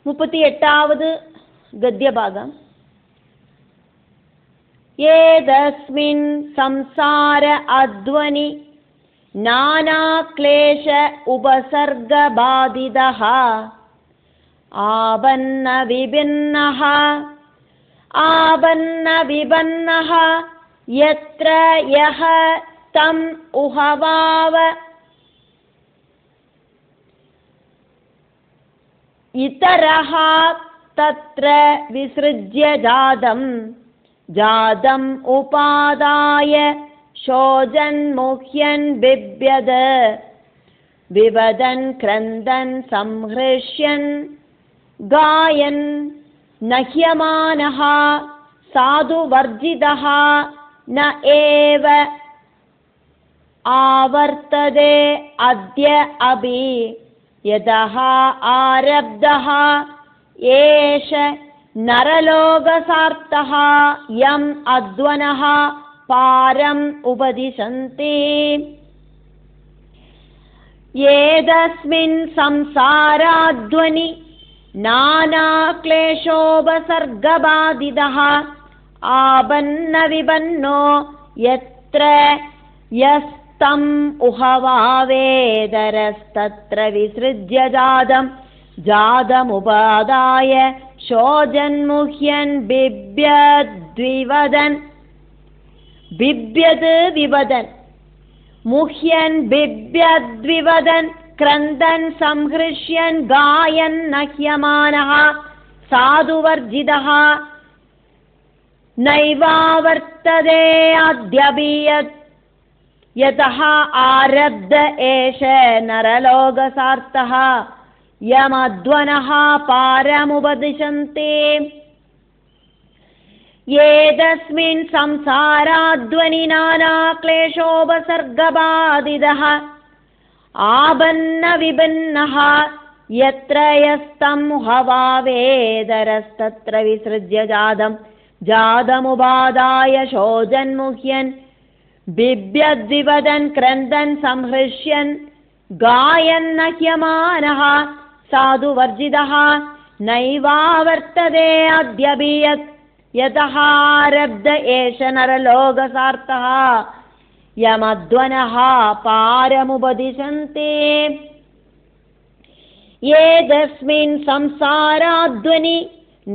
38வது ഗദ്യഭാഗം. ഏതസ്മിൻ സംസാര അധ്വനി നാനാക്ലേശ ഉപസർഗബാധിതഃ ആപന്ന വിഭിന്നഃ യത്ര യഃ തം ഉഹവാവ ഇതരഃ തത്ര വിസൃജ്യ ജാതം ഉപാദായ ശോചൻ മുഹ്യൻ ബിഭ്യത് വിവദൻ ക്രന്ദൻ സംഹൃഷ്യൻ ഗായൻ നഹ്യമാനഃ സാധുവർജിതഃ ന ഏവ ആവർത്തതേ അദ്യ അഭി യതഃ ആരബ്ധഃ ഏഷ നരലോകസാർത്ഥഃ യം അധ്വനഃ പാരം ഉപദിശന്തി. ഏതസ്മിൻ സംസാരാധ്വനി നാനാക്ലേശോപസർഗബാധിതഃ ആപന്ന വിപന്നോ യത്ര യസ്തം ഉഹവാവേതരസ്തത്ര വിസൃജ്യ ജാതമുപാദായ ശോചന്മുഹ്യൻ ബിഭ്യത് മുഹ്യൻ ബിഭ്യദ്വിവദൻ ക്രന്ദൻ സംഹൃഷ്യൻ ഗായൻ നഹ്യമാനഃ സാധുവർജിതഃ നൈവാവർത്തതേ അദ്യപി യതഃ ആരബ്ധ ഏഷ നരലോകസാർത്ഥഃ യമധ്വനഃ പാരമുപദിശന്തി. ഏതസ്മിൻ സംസാരാധ്വനി നാനാക്ലേശോപസർഗബാധിതഃ ആപന്ന വിഭിന്നഃ യത്ര യസ്തം ഉഹവാവേതരസ്തത്ര വിസൃജ്യ ജാതമുപാദായ ശോചൻ മുഹ്യൻ ബിഭ്യദ്വിവദൻ ക്രന്ദൻ സംഹൃഷ്യൻ ഗായൻ നഹ്യമാനഃ സാധുവർജിതഃ നൈവാവർത്തതേ അദ്യപി യതഃ ആരബ്ധ ഏഷ നരലോകസാർത്ഥഃ യമധ്വനഃ പാരമുപദിശന്തി. ഏതസ്മിൻ സംസാരാധ്വനി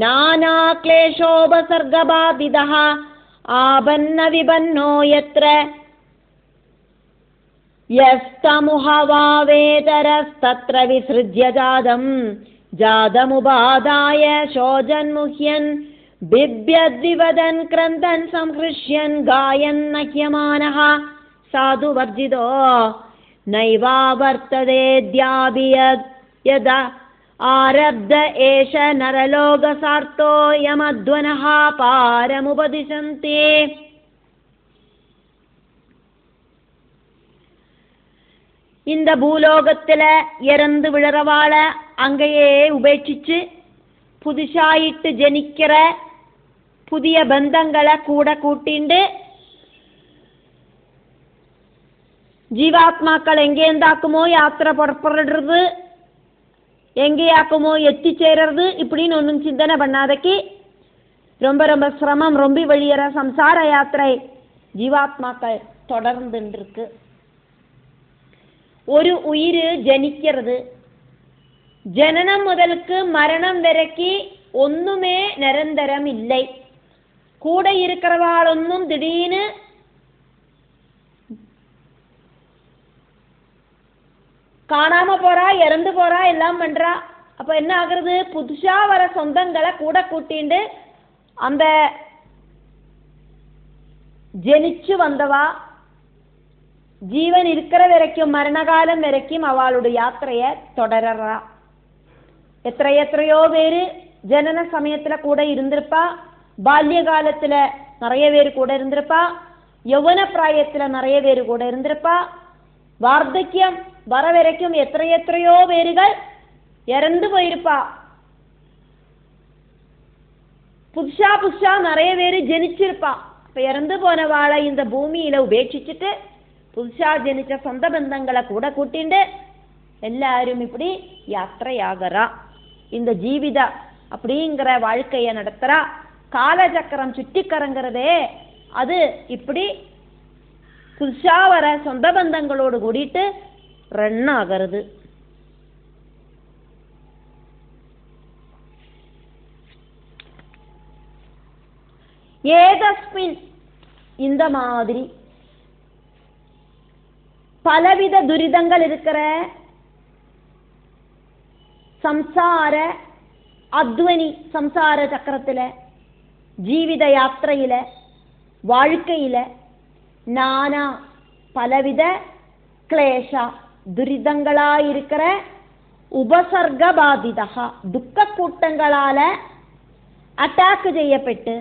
നാനാക്ലേശോപസർഗബാധിതഃ ആപന്ന വിപന്നോ യത്ര യസ്തമുഹവാവേതരസ്തത്ര വിസൃജ്യ ജാതമുപാദായ ശോചന്മുഹ്യൻ ബിഭ്യദ്വിവദൻ ക്രന്ദൻ സംഹൃഷ്യൻ ഗായൻ നഹ്യമാനഃ സാധുവർജിതോ നൈവാവർത്തതേദ്യാപി യദ ആരബ്ധ ഏഷ നരലോകസാർത്ഥോ യമധ്വനഃ പാരമുപദിശന്തി. இந்த பூலோகத்துல இறந்து விழறவாள அங்கேயே உபேட்சிச்சு புதுசாயிட்டு ஜனிக்கிற புதிய பந்தங்களை கூட கூட்டிண்டு ஜீவாத்மாக்கள் எங்கேந்தாக்குமோ யாத்திரை புறப்படுறது, எங்கேயாக்குமோ எத்திச்சேர்றது இப்படின்னு ஒன்றும் சிந்தனை பண்ணாதக்கு ரொம்ப ரொம்ப சிரமம் ரொம்ப வழியிற சம்சார யாத்திரை ஜீவாத்மாக்கள் தொடர்ந்துட்டு இருக்கு. ഒരു ഉയിര് ജനിக்கிறது, ജനനം മുതൽക്ക് മരണം വരയ്ക്ക് ഒന്നുമേ നിരന്തരം இல்லை. கூட இருக்கிறவாளொன்னும் திடீர்னு காணாம போறா, இறந்து போறா, எல்லாம் பண்றா. அப்ப என்ன ஆகுறது, புதுசா வர சொந்தங்களை கூட கூட்டிண்டு அந்த ஜனிச்சு வந்தவா ജീവൻ ഇരിക്കற വരയ്ക്കും മരണകാലം വരയ്ക്കും അവളുടെ യാത്രയെ തുടരറാ. എത്രയോ പേര് ജനന സമയത്തിലെ കൂടെ ഇരുന്നിരുപ്പാ, ബാല്യകാലത്തിലെ നിറയെ പേര് കൂടെ ഇരുന്നിരുപ്പാ, യൗവനപ്രായത്തിലെ നിറയെ പേര് കൂടെ ഇരുന്നിരുപ്പാ, വാർദ്ധക്യം വര വരയ്ക്കും എത്രയോ പേരുകൾ ഇറന്നു പോയിരുപ്പാ. புதுசா நிறைய பேர் ஜனிச்சிருப்பா. இப்போ இறந்து போனவாளை இந்த பூமியில உபேட்சிச்சுட்டு புதுசா ஜனிச்ச சொந்த பந்தங்களை கூட கூட்டிண்டு எல்லாரும் இப்படி யாத்திரையாகிறா. இந்த ஜீவித அப்படிங்கிற வாழ்க்கையை நடத்துறா. காலச்சக்கரம் சுற்றி கறங்கிறதே அது இப்படி புதுசா வர சொந்த பந்தங்களோடு கூடிட்டு ரன் ஆகிறது. ஏதஸ்மின் இந்த மாதிரி பலவித துரிதங்கள் இருக்கிற சம்சார அத்வனி சம்சார சக்கரத்தில் ஜீவித யாத்திரையில வாழ்க்கையில நானா பலவித கிளேஷ துரிதங்களாயிருக்கிற உபசர்க பாதிதா துக்க கூட்டங்களால அட்டாக் செய்யப்பட்டு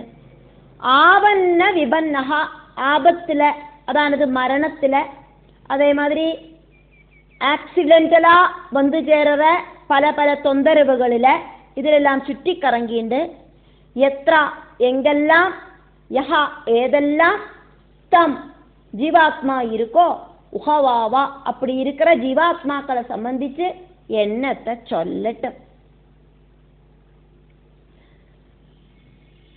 ஆவன்ன விபன்னகா ஆபத்துல அதானது மரணத்துல அதே மாதிரி ஆக்சிடென்டலா வந்து சேருற பல பல தொந்தரவுகளில் இதிலெல்லாம் சுற்றி கறங்கிண்டு எத்ரா எங்கெல்லாம் யஹா ஏதெல்லாம் தம் ஜீவாத்மா இருக்கோ உஹவாவா அப்படி இருக்கிற ஜீவாத்மாக்களை சம்பந்திச்சு என்னத்தை சொல்லட்டும்.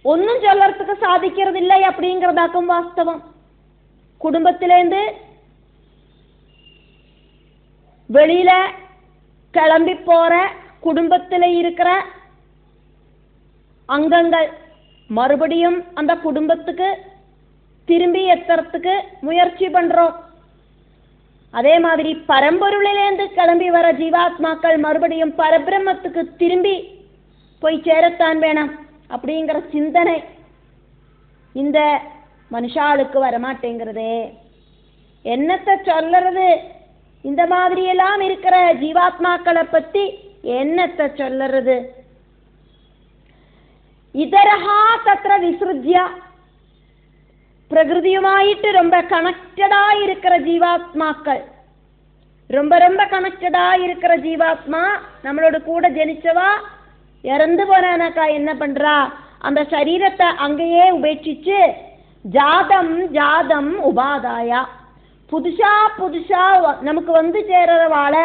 ஒன்னும் சொல்லறதுக்கு சாதிக்கிறது இல்லை அப்படிங்கிறதாக்கும் வாஸ்தவம். குடும்பத்திலேருந்து வெளியில கிளம்பி போற குடும்பத்தில் இருக்கிற அங்கங்கள் மறுபடியும் அந்த குடும்பத்துக்கு திரும்பி எத்துறதுக்கு முயற்சி பண்றோம். அதே மாதிரி பரம்பொருளிலேருந்து கிளம்பி வர ஜீவாத்மாக்கள் மறுபடியும் பரபிரம்மத்துக்கு திரும்பி போய் சேரத்தான் வேணாம் அப்படிங்கிற சிந்தனை இந்த மனுஷாளுக்கு வரமாட்டேங்கிறதே. என்னத்தை சொல்லறது? இந்த மாதிரியெல்லாம் இருக்கிற ஜீவாத்மாக்களை பத்தி என்னத்தை சொல்லறது? இதரஹா தத்ர விசுருஜ்யா பிரகிருதியுமாயிட்டு ரொம்ப கனெக்டடா இருக்கிற ஜீவாத்மாக்கள், ரொம்ப ரொம்ப கனெக்டடா இருக்கிற ஜீவாத்மா நம்மளோட கூட ஜனிச்சவா இறந்து போனாக்கா என்ன பண்றா? அந்த சரீரத்தை அங்கேயே உபேட்சிச்சு ஜாதம் ஜாதம் உபாதாயா புதுசா புதுசா நமக்கு வந்து சேரவாள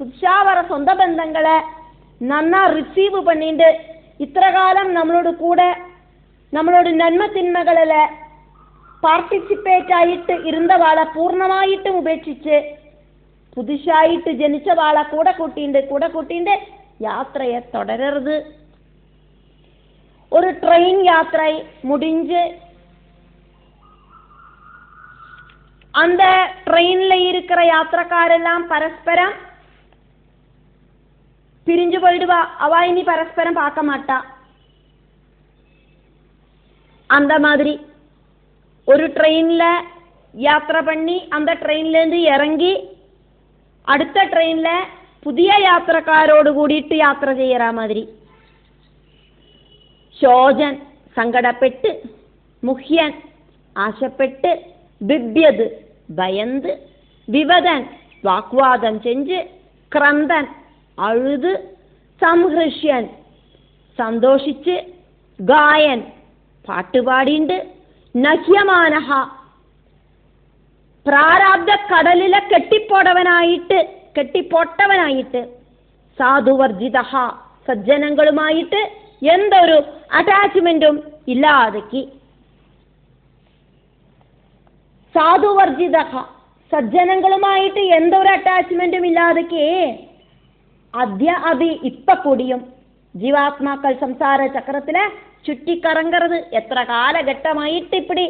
புதுசா வர சொந்த பந்தங்களை நன்னா ரிசீவ் பண்ணிட்டு இத்தனை காலம் நம்மளோட கூட நம்மளோட நன்மை தின்மைகளில் பார்ட்டிசிபேட் ஆயிட்டு இருந்தவாளை பூர்ணமாயிட்டு உபேட்சிச்சு புதுசாயிட்டு ஜனிச்சவாளை கூட கூட்டிண்டு யாத்திரையை தொடர்றது. ஒரு ட்ரெயின் யாத்திரை முடிஞ்சு அந்த ட்ரெயின்ல இருக்கிற யாத்திரக்காரெல்லாம் பரஸ்பரம் பிரிஞ்சு போயிடுவா. அவ இனி பரஸ்பரம் பார்க்க மாட்டா. அந்த மாதிரி ஒரு ட்ரெயின்ல யாத்திரை பண்ணி அந்த ட்ரெயின்ல இருந்து இறங்கி அடுத்த ட்ரெயின்ல புதிய யாத்திரக்காரோடு கூடிட்டு யாத்திரை செய்யற மாதிரி சோஜன் சங்கடப்பட்டு முஹ்யன் ஆசைப்பட்டு பிப்யது பயந்து விவதன் வாக்குவாதம் செஞ்சு கிரந்தன் அழுது சம்ஹிருஷ்யன் சந்தோஷிச்சு காயன் பாட்டு பாடிண்டு நஹ்யமானஹா பிராராப்த கடலில கெட்டி போட்டவனாயிட்டு സാധുവർജിതഹ സജ്ജനങ്ങളുമായിട്ട് എന്തൊരു അറ്റാച്ച്മെന്റും ഇല്ലാതെക്കി സാധുവർജിതഹ സജ്ജനങ്ങളുമായിട്ട് എന്തൊരു അറ്റാച്ച്മെന്റും ഇല്ലാതെക്കി അദ്യ അഭി ഇപ്പ കൂടിയും ജീവാത്മാക്കൾ സംസാര ചക്രത്തിലെ ചുറ്റിക്കറങ്ങறது എത്ര കാലഘട്ടമായിട്ട് ഇപ്പടി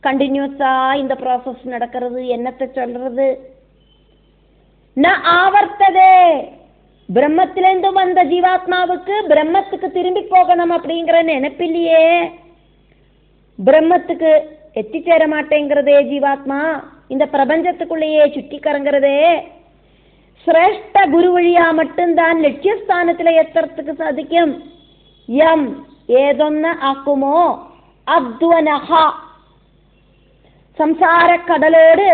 കണ്ടിന്യൂஸா இந்த ப்ராசஸ் நடக்கிறது என்னத்தை சொல்றது ந ஆவர்த்ததே பிரம்மத்திலிருந்து வந்த ஜீவாத்மாவுக்கு பிரம்மத்துக்கு திரும்பி போகணும் அப்படிங்கிற நினைப்பில்லையே பிரம்மத்துக்கு எத்திச்சேர மாட்டேங்கிறதே ஜீவாத்மா இந்த பிரபஞ்சத்துக்குள்ளேயே சுற்றி கறங்கிறதே சிரேஷ்ட குரு வழியா மட்டும்தான் லட்சியஸ்தானத்தில் எத்துறதுக்கு சாதிக்கும் யம் ஏதொன்னு ஆக்குமோ அத்வனஹா சம்சார கடலோடு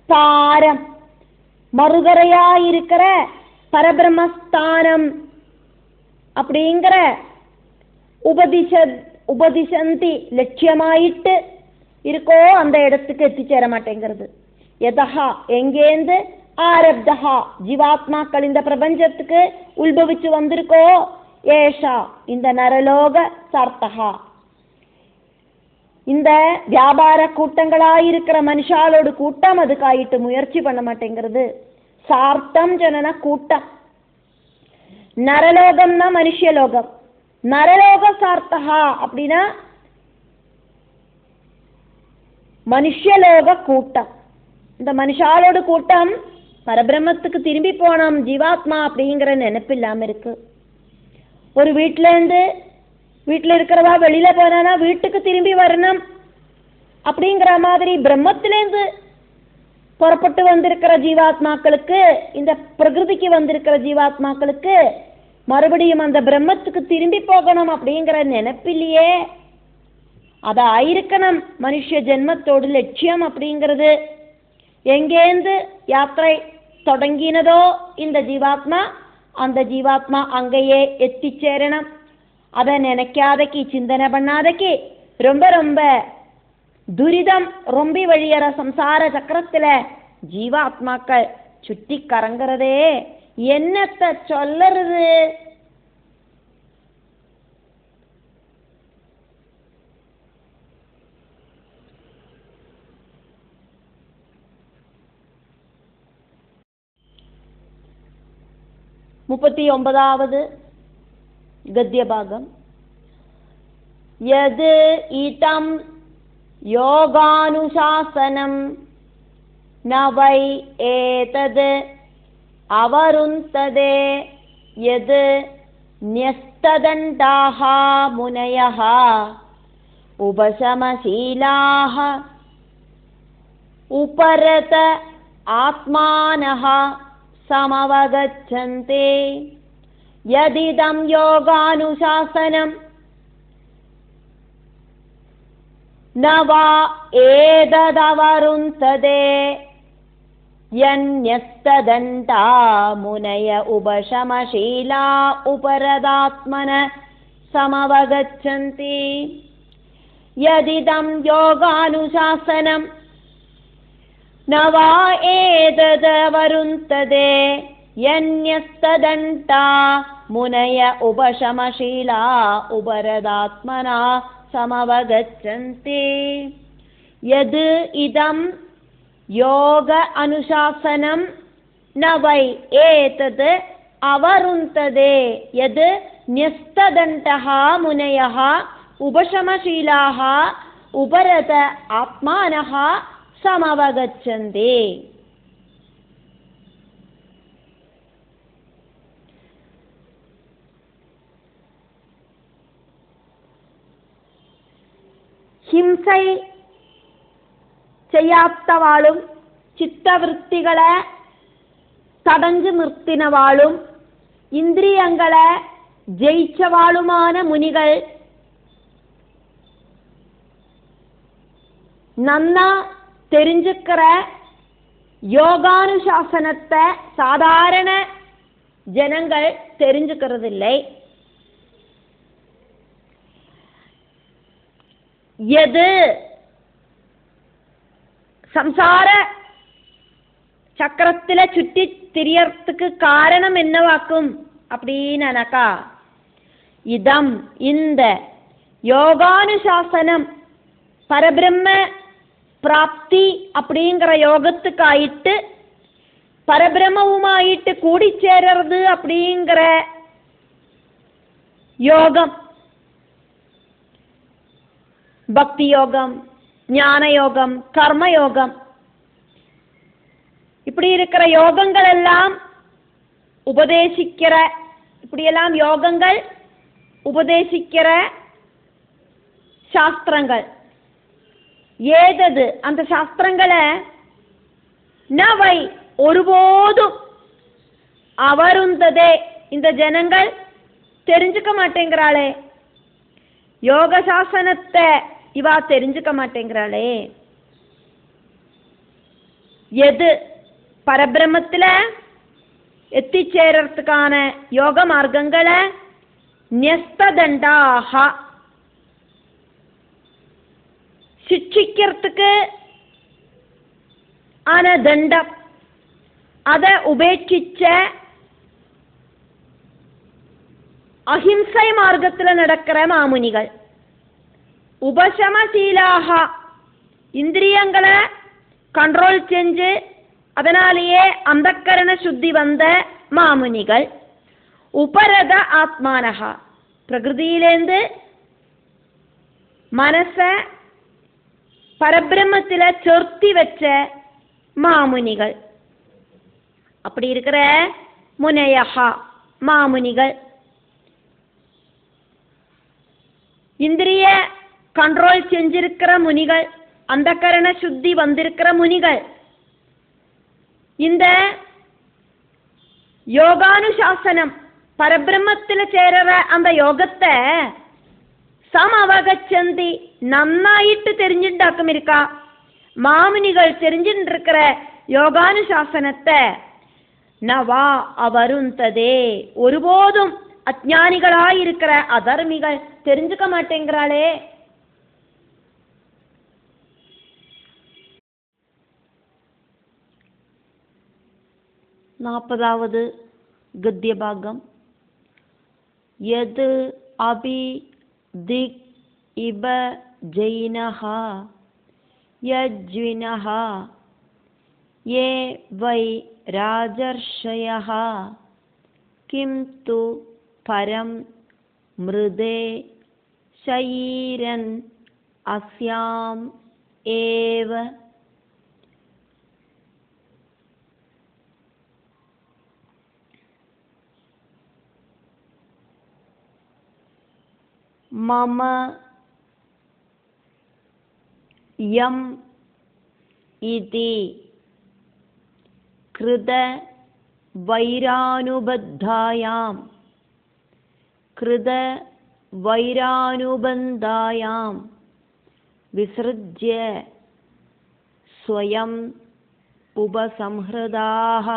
பாரம் மறுகரையாயிருக்கிற பரபிரம்மஸ்தானம் அப்படிங்கிற உபதிசந்தி லட்சியமாயிட்டு இருக்கோ அந்த இடத்துக்கு எத்திச்சேர மாட்டேங்கிறது யதஹா எங்கேந்து ஆரப்தஹா ஜீவாத்மாக்கள் இந்த பிரபஞ்சத்துக்கு உள்பவிச்சு வந்திருக்கோ ஏஷா இந்த நரலோக சார்த்தகா. இந்த வியாபார கூட்டங்களாயிருக்கிற மனுஷாலோட கூட்டம் அதுக்காயிட்டு முயற்சி பண்ண மாட்டேங்கிறது. சார்த்தம் ஜனன கூட்டம். நரலோகம்னா மனுஷலோகம். நரலோக சார்த்தகா அப்படின்னா மனுஷலோக கூட்டம். இந்த மனுஷாலோட கூட்டம் பரபிரம்மத்துக்கு திரும்பி போனோம் ஜீவாத்மா அப்படிங்கிற நினைப்பு இல்லாம இருக்கு. ஒரு வீட்டில் இருக்கிறவா வெளியில போனா வீட்டுக்கு திரும்பி வரணும் அப்படிங்கிற மாதிரி பிரம்மத்திலேருந்து புறப்பட்டு வந்திருக்கிற ஜீவாத்மாக்களுக்கு, இந்த பிரகிருதிக்கு வந்திருக்கிற ஜீவாத்மாக்களுக்கு மறுபடியும் அந்த பிரம்மத்துக்கு திரும்பி போகணும் அப்படிங்கிற நினைப்பிலேயே அதாயிருக்கணும் மனுஷ ஜென்மத்தோடு லட்சியம் அப்படிங்கிறது. எங்கேந்து யாத்திரை தொடங்கினதோ இந்த ஜீவாத்மா, அந்த ஜீவாத்மா அங்கேயே எத்திச்சேரணும். அதை நினைக்காதக்கு, சிந்தனை பண்ணாதக்கு ரொம்ப ரொம்ப துரிதம் ரொம்பி வழியற சம்சார சக்கரத்துல ஜீவாத்மாக்கள் சுற்றி கறங்குறதே. என்னத்தை சொல்லறது? முப்பத்தி 39வது गद्य भागम यद इतं योगानुशासनं न वै एतद् अवरुन्धते यद न्यस्तदण्डाः मुनयः उपशमशीलाः उपरत आत्मानः समवगच्छन्ते यदिदं योगानुशासनं न वा एतदवरुन्धते यन्यस्तदण्डा मुनय उपशमशीला उपरदात्मनः समवगच्छन्ति यदिदं योगानुशासनं न वा एतदवरुन्धते यन्यस्तदण्डा मुनय उपशमशीला उपरदात्मना समवगच्छन्ति यद् इदं योग अनुशासनं न वै एतद् अवरुन्धते यद् न्यस्तदण्डः मुनयः उपशमशीलाः उपरत आत्मानः समवगच्छन्ति. ഹിംസൈ ചെയ്യാത്തവാളും ചിത്തവൃത്തികളെ തടഞ്ഞു നിർത്തിനവാളും ഇന്ദ്രിയങ്ങളെ ജയിച്ചവാളുமான മുനികൾ നന്നാ தெரிஞ்சுக்கிற யோகானுசாசனத்தை சாதாரண ஜனங்கள் தெரிஞ்சுக்கிறதில்லை. எது சம்சார சக்கரத்தில சுற்றி திரியறதுக்கு காரணம் என்னவாக்கும் அப்படின்னாக்கா, இதம் இந்த யோகானுசாசனம் பரபிரம்ம பிராப்தி அப்படிங்கிற யோகத்துக்காயிட்டு பரபிரம்மவுமாயிட்டு கூடிச்சேர்றது அப்படிங்கிற யோகம், பக்தி யோகம், ஞான யோகம், கர்ம யோகம், இப்படி இருக்கிற யோகங்கள் எல்லாம் உபதேசிக்கிற, இப்படியெல்லாம் யோகங்கள் உபதேசிக்கிற சாஸ்திரங்கள். ஏதது அந்த சாஸ்திரங்களை நவை ஒருபோதும் அவருந்ததே இந்த ஜனங்கள் தெரிஞ்சுக்க மாட்டேங்கிறாளே, யோக சாசனத்தை இவா தெரிஞ்சுக்க மாட்டேங்கிறாளே. எது பரபிரம்மத்துல எத்திச்சேரத்துக்கான யோக மார்க்கங்களை ன்யஸ்ததண்டாஹ சிக்ஷிக்கிறதுக்கு ஆன தண்டம் அதை உபேட்சிச்ச அஹிம்சை மார்க்கத்தில் நடக்கிற மாமுனிகள். உபசமசீலாக, இந்திரியங்களை கண்ட்ரோல் செஞ்சு அதனாலேயே அந்தக்கரண சுத்தி வந்த மாமுனிகள். உபரத ஆத்மானகா, பிரகிருதியிலேருந்து மனசை பரபிரம்மத்தில் சொர்த்தி வச்ச மாமுனிகள். அப்படி இருக்கிற முனையகா மாமுனிகள். இந்திரிய கண்ட்ரோல் செஞ்சிருக்கிற முனிகள், அந்தக்கரண சுத்தி வந்திருக்கிற முனிகள். இந்த யோகானுசாசனம் பரபிரம்மத்தில் சேர அந்த யோகத்தை சமவகச்சந்தி நன்னாயிட்டு தெரிஞ்சுட்டாக்கும் இருக்கா. மாமுனிகள் தெரிஞ்சுட்டு இருக்கிற யோகானுசாசனத்தை நவா அவருந்ததே, ஒருபோதும் அஜ்ஞானிகளாயிருக்கிற அதர்மிகள் தெரிஞ்சுக்க மாட்டேங்கிறாளே. நாற்பதாவது கத்திய பாகம். யது அபி திக் இப ஜெயினஹா யஜ்வினஹா யே வை ராஜர்ஷயஹா கிம் து பரம் மிருதே ஷயீரன் அஸ்யாம் ஏவ. மம யம் இதி கிருத வைரானுபத்தாயாம் விஸ்ருஜ்ய ஸ்வயம் உபசம்ஹ்ருதாः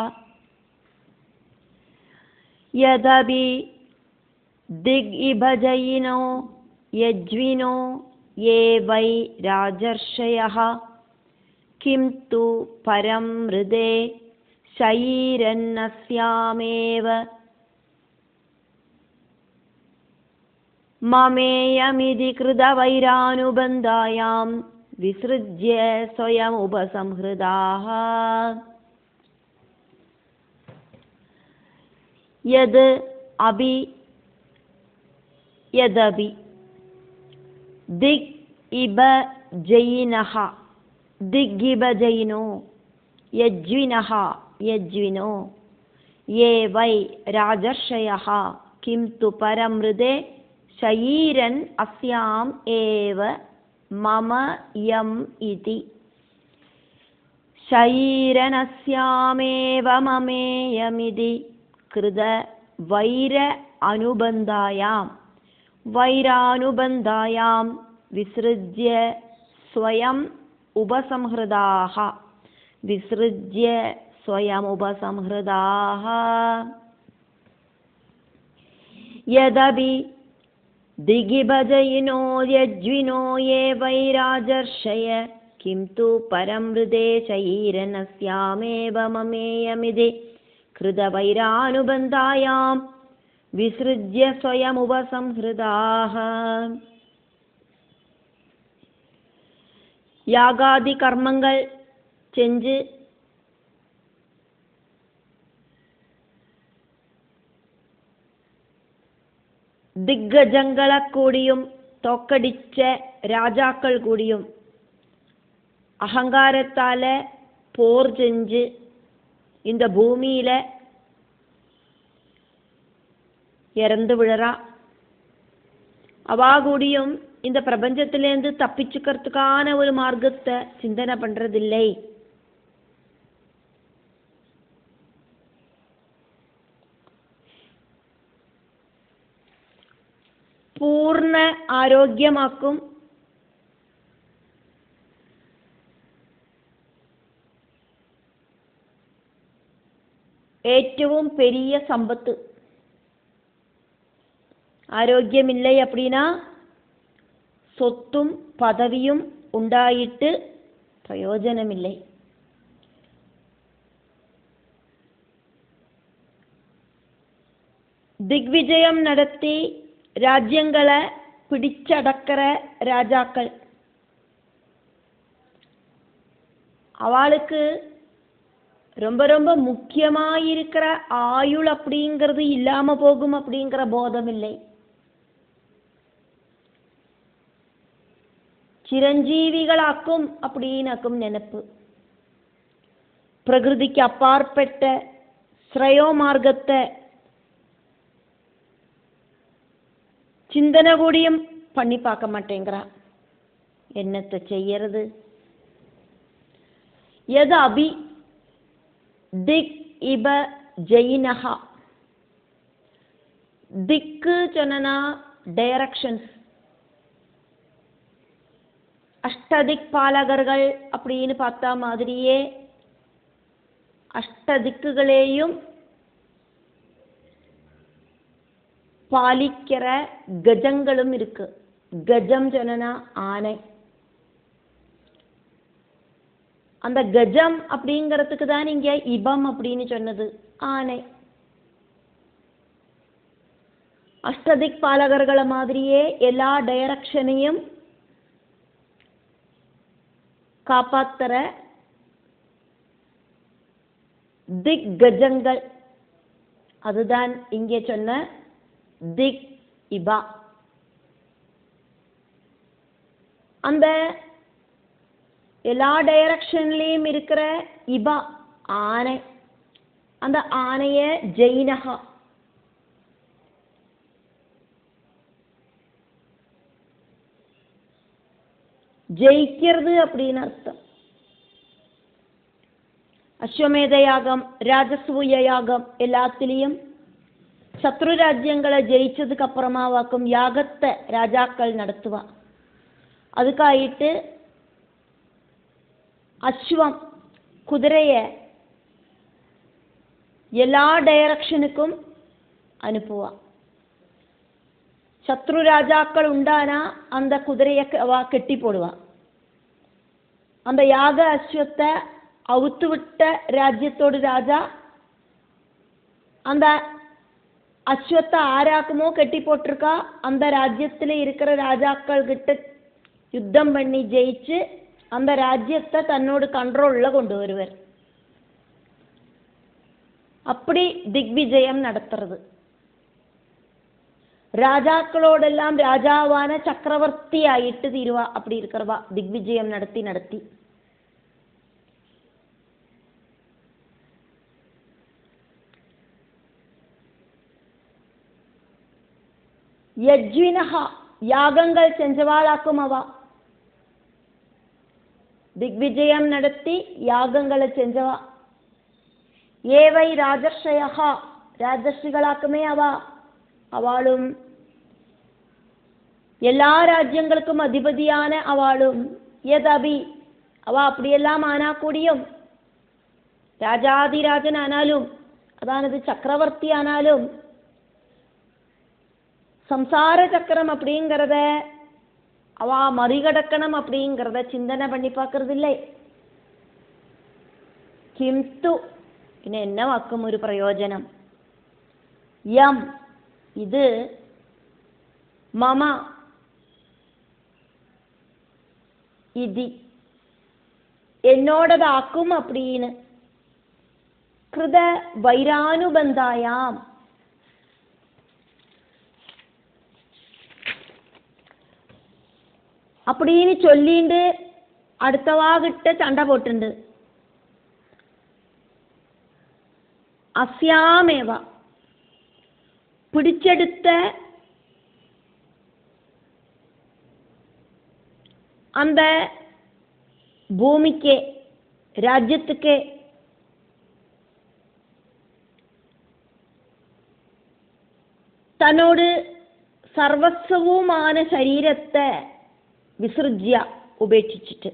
யதபி திக் இபஜயினோ யஜ்வினோ யே வை ராஜர்ஷயः கிம் து பரம் மிருதே ஷயீரன்னஸ்யாமேவ. மமேயமிதி கிருத வைரானுபந்தாயாம் விஸ்ருஜ்ய ஸ்வயம் உபசம்ஹ்ருதாः. யத் அபி யதபி திக் இப ஜெயினஹா திக்கிப ஜெயினோ யஜ்வினஹா யஜ்வினோ யே வை ராஜர்ஷயஹா கிம் து பரமிருதே ஷயீரன் அஸ்யாம் ஏவ. மம யம் இதி ஷயீரனஸ்யாமேவ மமேயமிதி கிருத வைர அனுபந்தாயாம் வைரானுபந்தாயாம் விஸ்ருஜ்ய ஸ்வயம் உபசம்ஹ்ருதாः விஸ்ருஜ்ய ஸ்வயம் உபசம்ஹ்ருதாः. யதபி திகிபஜயினோ யஜ்வினோ யே வை ராஜர்ஷய கிம் து பரம் மிருதே ஷயீரனஸ்யாமேவ மமேயமிதி கிருத வைரானுபந்தாயாம் விஸ்ருஜ்ய ஸ்வயம் உபசம்ஹ்ருதாः. யாகாதி கர்மங்கள் செஞ்சு திக்கஜங்களை கூடியும் தோக்கடிச்ச ராஜாக்கள் கூடியும் அகங்காரத்தால போர் செஞ்சு இந்த பூமியில இறந்து விழறா. அவா கூடியும் இந்த பிரபஞ்சத்திலேருந்து தப்பிச்சுக்கிறதுக்கான ஒரு மார்க்கத்தை சிந்தனை பண்றதில்லை. പൂർണ്ണ ആരോഗ്യമാക്കും ഏറ്റവും பெரிய சம்பத்து. ஆரோக்கியமில்லை அப்படின்னா சொத்தும் பதவியும் உண்டாயிட்டு பிரயோஜனமில்லை. திக்விஜயம் நடத்தி ராஜ்யங்களை பிடிச்சடக்கிற ராஜாக்கள். அவளுக்கு ரொம்ப ரொம்ப முக்கியமாயிருக்கிற ஆயுள் அப்படிங்கிறது இல்லாம போகும் அப்படிங்கிற போதம் இல்லை. சிரஞ்சீவிகளாக்கும் அப்படின்னாக்கும் நினைப்பு. பிரகிருதிக்கு அப்பாற்பட்ட ஸ்ரேயோ மார்க்கத்தை சிந்தனை கூடியும் பண்ணி பார்க்க மாட்டேங்கிறா. என்னத்தை செய்யறது? எது அபி திக் இப ஜெயினஹா. திக்கு சொன்னா டைரக்ஷன்ஸ். அஷ்டதிக் பாலகர்கள் அப்படின்னு பார்த்தா மாதிரியே அஷ்டதிக்குகளையும் பாலிக்கிற கஜங்களும் இருக்கு. கஜம் சொன்னா ஆனை. அந்த கஜம் அப்படிங்கிறதுக்கு தான் இங்க இபம் அப்படின்னு சொன்னது, ஆனை. அஷ்டதிக் பாலகர்களை மாதிரியே எல்லா டைரக்ஷனையும் காப்பாத்துற திக் கஜங்கள். அதுதான் இங்கே சொன்ன திக் இபா. அந்த எல்லா டைரக்ஷன்லயும் இருக்கிற இபா ஆனை. அந்த ஆனைய ஜெயினஹா. ஜெயிக்கிறது அப்படின்னு அர்த்தம். அஸ்வமேத யாகம், ராஜசூய யாகம் எல்லாத்திலையும் சத்ரு ராஜ்யங்களை ஜெயிச்சதுக்கு அப்புறமாவாக்கும் யாகத்தை ராஜாக்கள் நடத்துவா. அதுக்காயிட்டு அஸ்வம் குதிரைய எல்லா டைரக்ஷனுக்கும் அனுப்புவா. சத்ரு ராஜாக்கள் உண்டானா அந்த குதிரையை கெட்டி போடுவா. அந்த யாக அஸ்வத்தை அவுத்து விட்ட ராஜ்யத்தோடு ராஜா அந்த அஸ்வத்தை ஆராக்குமோ கெட்டி போட்டிருக்கா அந்த ராஜ்யத்தில் இருக்கிற ராஜாக்கள் கிட்ட யுத்தம் பண்ணி ஜெயிச்சு அந்த ராஜ்யத்தை தன்னோட கண்ட்ரோல்ல கொண்டு வருவர். அப்படி திக்விஜயம் நடத்துறது. ராஜாக்களோடெல்லாம் ராஜாவான சக்கரவர்த்தி ஆயிட்டு தீருவா. அப்படி இருக்கிறவா திக்விஜயம் நடத்தி நடத்தி. யஜ்வினஹா யாகங்கள் செஞ்சவாளாக்கும் அவா. திக்விஜயம் நடத்தி யாகங்களை செஞ்சவா. ஏவை ராஜர்ஷயா ராஜர்ஷிகளாக்குமே அவா. அவளும் எல்லா ராஜ்யங்களுக்கும் அதிபதியான அவளும் எதபி அவ அப்படியெல்லாம் ஆனா கூடியும் ராஜாதிராஜன் ஆனாலும் அதானது சக்கரவர்த்தி ஆனாலும் சம்சார சக்கரம் அப்படிங்கிறத அவ மறிகடக்கணும் அப்படிங்கிறத சிந்தனை பண்ணி பார்க்கறது இல்லை. கிம்து പിന്നെ என்ன വാക്കും ഒരു പ്രയോജനം? യം ഇത് മമ ഇതി എന്നോടതാക്കും அப்படின்னு கிருத வைரானுபந்தாயாம் அப்படின்னு சொல்லிண்டு அடுத்தவாகிட்ட சண்டை போட்டுண்டு அஸ்யாமேவா பிடிச்செடுத்த அந்த பூமிக்கே ராஜ்யத்துக்கே തന്നോട് സർവസ്വവുமான ശരീരത്തെ വിസൃജ്യ ഉപേക്ഷിച്ചിട്ട്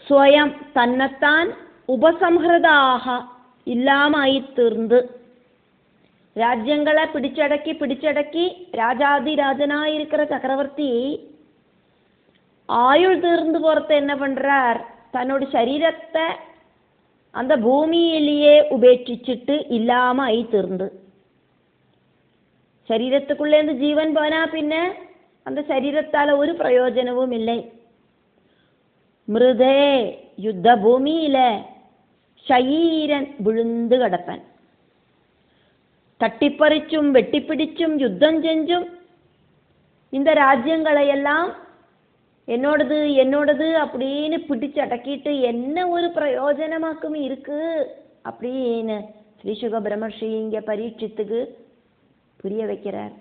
സ്വയം തന്നെത്താൻ ഉപസംഹൃതാഹ ഇല്ലാമായി തീർന്ന് രാജ്യങ്ങളെ പിടിച്ചടക്കി രാജാതിരാജനായിരിக்கிற சக்கரவர்த்தி ஆயுள் தீர்ந்து போறது என்ன பண்றார்? தன்னோட சரீரத்தை அந்த பூமியிலேயே உபேட்சிச்சுட்டு இல்லாம ஆகி தீர்ந்து. ശരീരத்துக்குள்ளேருந்து ജീവൻ പോനാ പിന്നെ அந்த ശരീരத்தால ഒരു പ്രയോജനവും இல்லை. മൃതേ യുദ്ധഭൂമിയിലെ ശരീരൻ വിഴുந்து കിടപ്പൻ. തട്ടിപ്പറിച്ചും വെട്ടിപ്പിടിച്ചും യുദ്ധം செஞ்சும் இந்த ராஜ்யங்களையெல்லாம் என்னோடது என்னோடது அப்படின்னு பிடிச்சடக்கிட்டு என்ன ஒரு பிரயோஜனமாக்கும் இருக்கு அப்படின்னு ஸ்ரீ சுக பிரம்மர்ஷி இங்க பரீட்சித்துக்கு புரிய வைக்கிறார்.